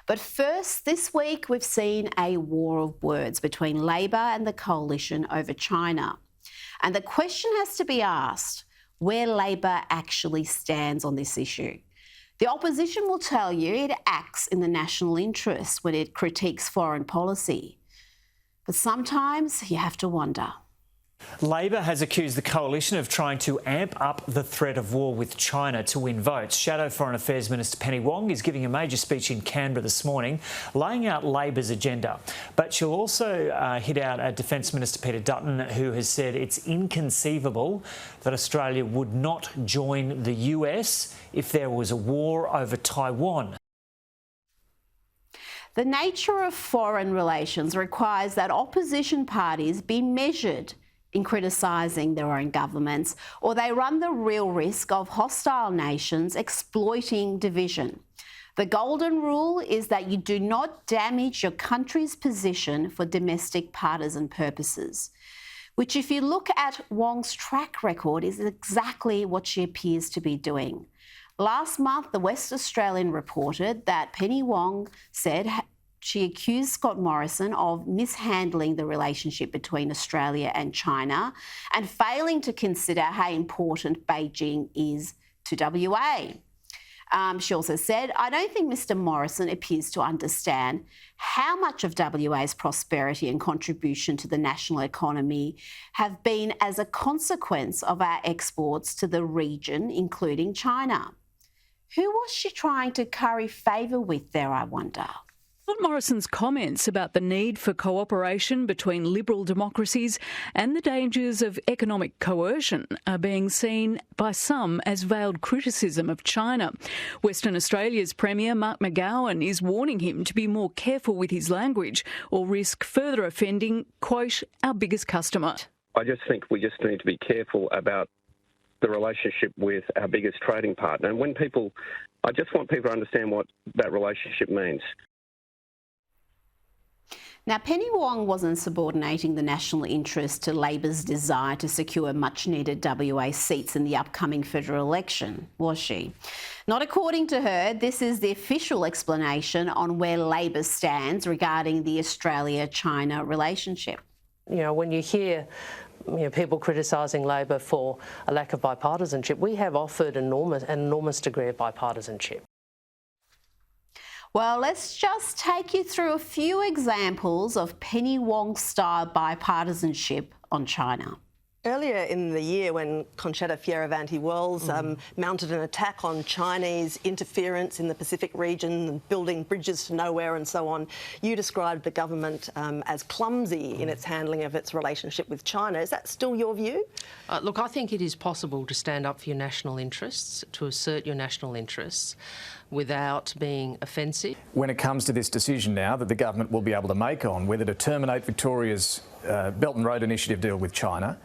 But first, this week we've seen a war of words between Labor and the coalition over China. And the question has to be asked where Labor actually stands on this issue. The opposition will tell you it acts in the national interest when it critiques foreign policy. But sometimes you have to wonder. Labor has accused the coalition of trying to amp up the threat of war with China to win votes. Shadow Foreign Affairs Minister Penny Wong is giving a major speech in Canberra this morning, laying out Labor's agenda. But she'll also hit out at Defence Minister Peter Dutton, who has said it's inconceivable that Australia would not join the US if there was a war over Taiwan. The nature of foreign relations requires that opposition parties be measured in criticising their own governments, or they run the real risk of hostile nations exploiting division. The golden rule is that you do not damage your country's position for domestic partisan purposes, which, if you look at Wong's track record, is exactly what she appears to be doing. Last month, the West Australian reported that Penny Wong said she accused Scott Morrison of mishandling the relationship between Australia and China and failing to consider how important Beijing is to WA. She also said, I don't think Mr Morrison appears to understand how much of WA's prosperity and contribution to the national economy have been as a consequence of our exports to the region, including China. Who was she trying to curry favour with there, I wonder? Scott Morrison's comments about the need for cooperation between liberal democracies and the dangers of economic coercion are being seen by some as veiled criticism of China. Western Australia's Premier Mark McGowan is warning him to be more careful with his language or risk further offending, quote, our biggest customer. I just think we just need to be careful about the relationship with our biggest trading partner. And I just want people to understand what that relationship means. Now, Penny Wong wasn't subordinating the national interest to Labor's desire to secure much-needed WA seats in the upcoming federal election, was she? Not according to her. This is the official explanation on where Labor stands regarding the Australia-China relationship. You know, when you hear people criticising Labor for a lack of bipartisanship, we have offered an enormous degree of bipartisanship. Well, let's just take you through a few examples of Penny Wong-style bipartisanship on China. Earlier in the year, when Conchetta Fierravanti-Wells mounted an attack on Chinese interference in the Pacific region and building bridges to nowhere and so on, you described the government as clumsy in its handling of its relationship with China. Is that still your view? Look, I think it is possible to stand up for your national interests, to assert your national interests without being offensive. When it comes to this decision now that the government will be able to make on whether to terminate Victoria's Belt and Road Initiative deal with China,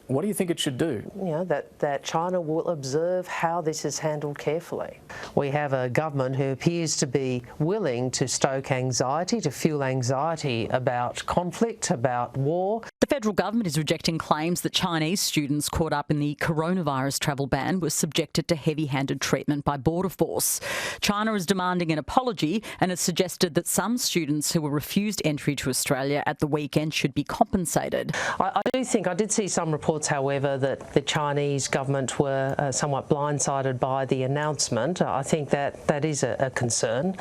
what do you think it should do? You know, that China will observe how this is handled carefully. We have a government who appears to be willing to stoke anxiety, to fuel anxiety about conflict, about war. The federal government is rejecting claims that Chinese students caught up in the coronavirus travel ban were subjected to heavy-handed treatment by Border Force. China is demanding an apology and has suggested that some students who were refused entry to Australia at the weekend should be compensated. I did see some reports, however, that the Chinese government were somewhat blindsided by the announcement. I think that is a concern.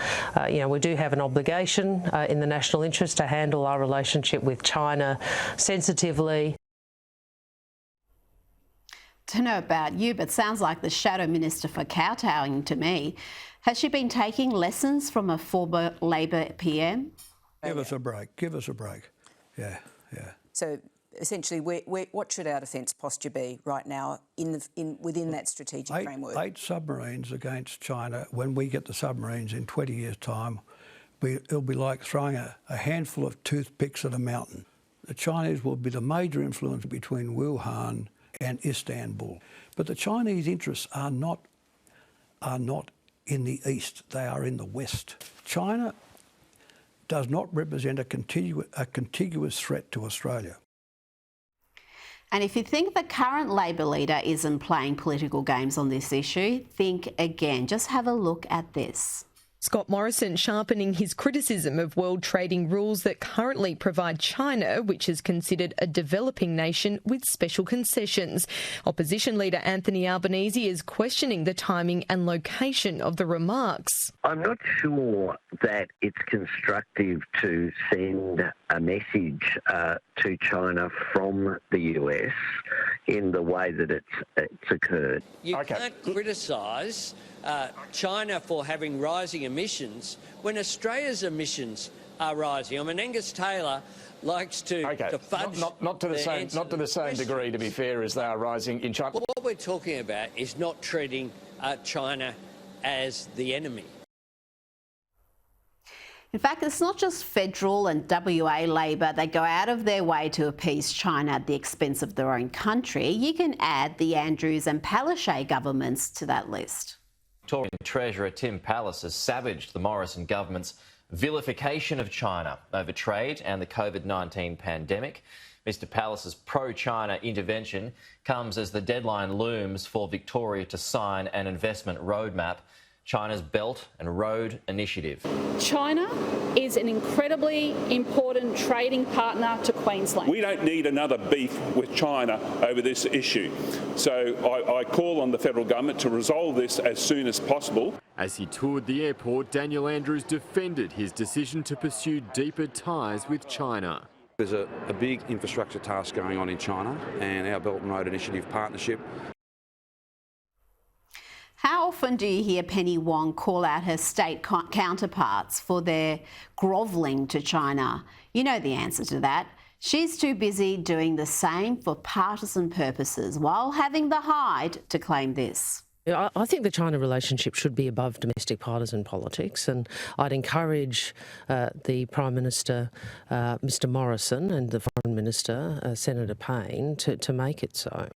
We do have an obligation in the national interest to handle our relationship with China sensitively. Don't know about you, but sounds like the shadow minister for kowtowing to me. Has she been taking lessons from a former Labor PM? Give us a break. Give us a break. Yeah. So essentially, what should our defence posture be right now within that strategic framework? 8 submarines against China. When we get the submarines in 20 years' time, it'll be like throwing a handful of toothpicks at a mountain. The Chinese will be the major influence between Wuhan and Istanbul. But the Chinese interests are not in the east, they are in the west. China does not represent a contiguous threat to Australia. And if you think the current Labor leader isn't playing political games on this issue, think again. Just have a look at this. Scott Morrison sharpening his criticism of world trading rules that currently provide China, which is considered a developing nation, with special concessions. Opposition leader Anthony Albanese is questioning the timing and location of the remarks. I'm not sure that it's constructive to send a message to China from the US in the way that it's occurred. You can't criticise China for having rising emissions when Australia's emissions are rising. I mean, Angus Taylor likes to fudge not to the same degree, to be fair, as they are rising in China. What we're talking about is not treating China as the enemy. In fact, it's not just federal and WA Labor that go out of their way to appease China at the expense of their own country. You can add the Andrews and Palaszczuk governments to that list. Victorian Treasurer Tim Pallas has savaged the Morrison government's vilification of China over trade and the COVID-19 pandemic. Mr Pallas's pro-China intervention comes as the deadline looms for Victoria to sign an investment roadmap, China's Belt and Road Initiative. China is an incredibly important trading partner to Queensland. We don't need another beef with China over this issue. So I call on the federal government to resolve this as soon as possible. As he toured the airport, Daniel Andrews defended his decision to pursue deeper ties with China. There's a big infrastructure task going on in China, and our Belt and Road Initiative partnership. How often do you hear Penny Wong call out her state counterparts for their grovelling to China? You know the answer to that. She's too busy doing the same for partisan purposes while having the hide to claim this. I think the China relationship should be above domestic partisan politics, and I'd encourage the Prime Minister, Mr Morrison, and the Foreign Minister, Senator Payne, to make it so.